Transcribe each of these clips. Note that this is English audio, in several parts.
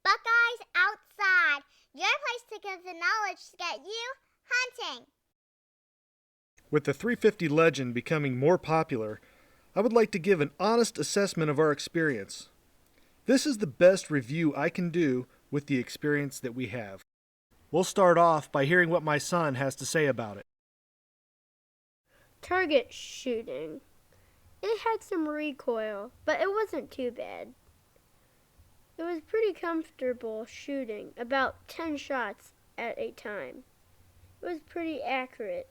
Buckeyes outside. Your place to get the knowledge to get you hunting. With the 350 Legend becoming more popular, I would like to give an honest assessment of our experience. This is the best review I can do with the experience that we have. We'll start off by hearing what my son has to say about it. Target shooting. It had some recoil, but it wasn't too bad. It was pretty comfortable shooting, about 10 shots at a time. It was pretty accurate.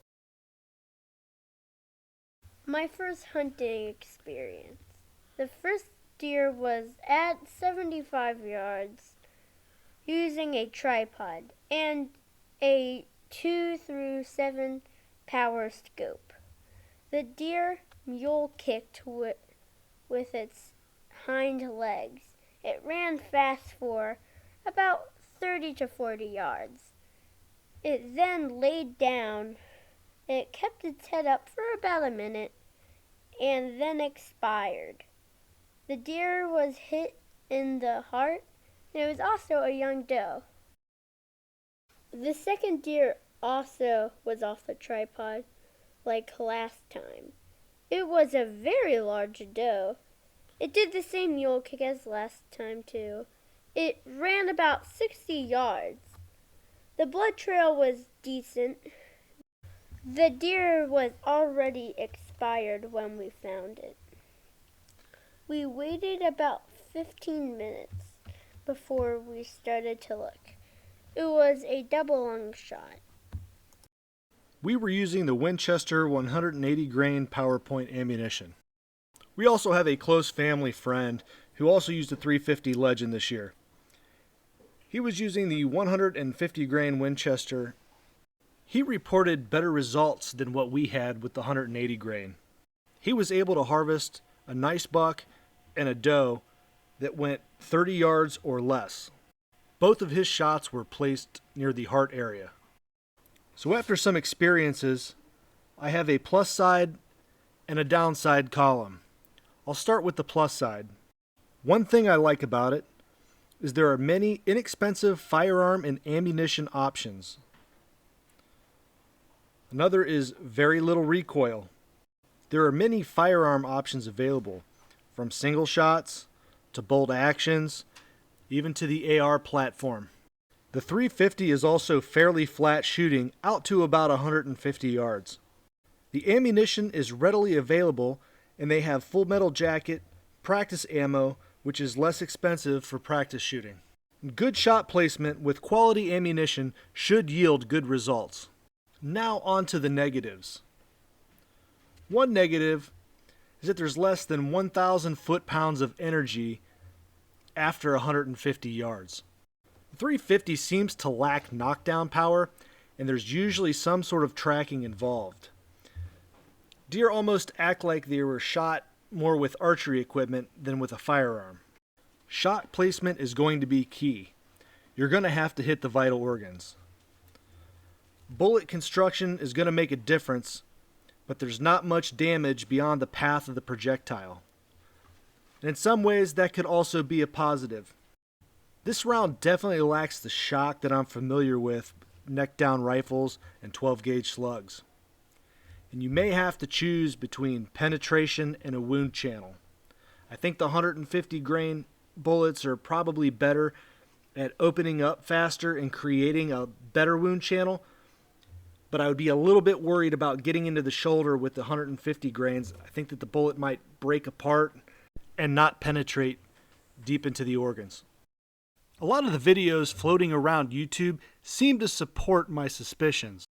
My first hunting experience. The first deer was at 75 yards using a tripod and a 2-7 power scope. The deer mule kicked with its hind legs. It ran fast for about 30 to 40 yards. It then laid down. It kept its head up for about a minute and then expired. The deer was hit in the heart, and it was also a young doe. The second deer also was off the tripod, like last time. It was a very large doe. It did the same mule kick as last time, too. It ran about 60 yards. The blood trail was decent. The deer was already expired when we found it. We waited about 15 minutes before we started to look. It was a double lung shot. We were using the Winchester 180 grain PowerPoint ammunition. We also have a close family friend who also used a 350 Legend this year. He was using the 150 grain Winchester. He reported better results than what we had with the 180 grain. He was able to harvest a nice buck and a doe that went 30 yards or less. Both of his shots were placed near the heart area. So after some experiences, I have a plus side and a downside column. I'll start with the plus side. One thing I like about it is there are many inexpensive firearm and ammunition options. Another is very little recoil. There are many firearm options available, from single shots to bolt actions, even to the AR platform. The 350 is also fairly flat shooting out to about 150 yards. The ammunition is readily available, and they have full metal jacket, practice ammo, which is less expensive for practice shooting. Good shot placement with quality ammunition should yield good results. Now on to the negatives. One negative is that there's less than 1,000 foot-pounds of energy after 150 yards. The 350 seems to lack knockdown power, and there's usually some sort of tracking involved. Deer almost act like they were shot more with archery equipment than with a firearm. Shot placement is going to be key. You're going to have to hit the vital organs. Bullet construction is going to make a difference, but there's not much damage beyond the path of the projectile. And in some ways, that could also be a positive. This round definitely lacks the shock that I'm familiar with neck-down rifles and 12-gauge slugs. And you may have to choose between penetration and a wound channel. I think the 150 grain bullets are probably better at opening up faster and creating a better wound channel, but I would be a little bit worried about getting into the shoulder with the 150 grains. I think that the bullet might break apart and not penetrate deep into the organs. A lot of the videos floating around YouTube seem to support my suspicions.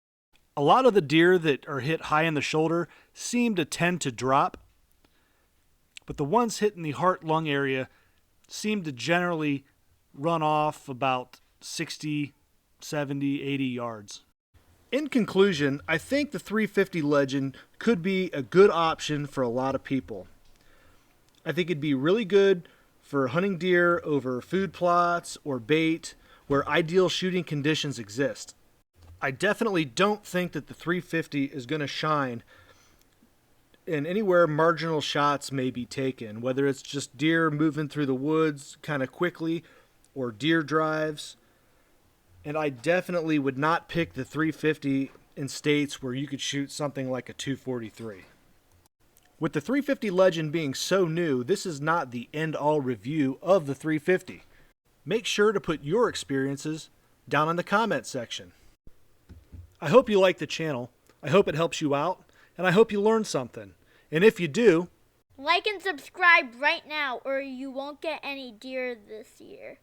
A lot of the deer that are hit high in the shoulder seem to tend to drop, but the ones hit in the heart-lung area seem to generally run off about 60, 70, 80 yards. In conclusion, I think the 350 Legend could be a good option for a lot of people. I think it'd be really good for hunting deer over food plots or bait where ideal shooting conditions exist. I definitely don't think that the 350 is going to shine in anywhere marginal shots may be taken, whether it's just deer moving through the woods kind of quickly or deer drives. And I definitely would not pick the 350 in states where you could shoot something like a 243. With the 350 Legend being so new, this is not the end-all review of the 350. Make sure to put your experiences down in the comment section. I hope you like the channel, I hope it helps you out, and I hope you learned something. And if you do, like and subscribe right now or you won't get any deer this year.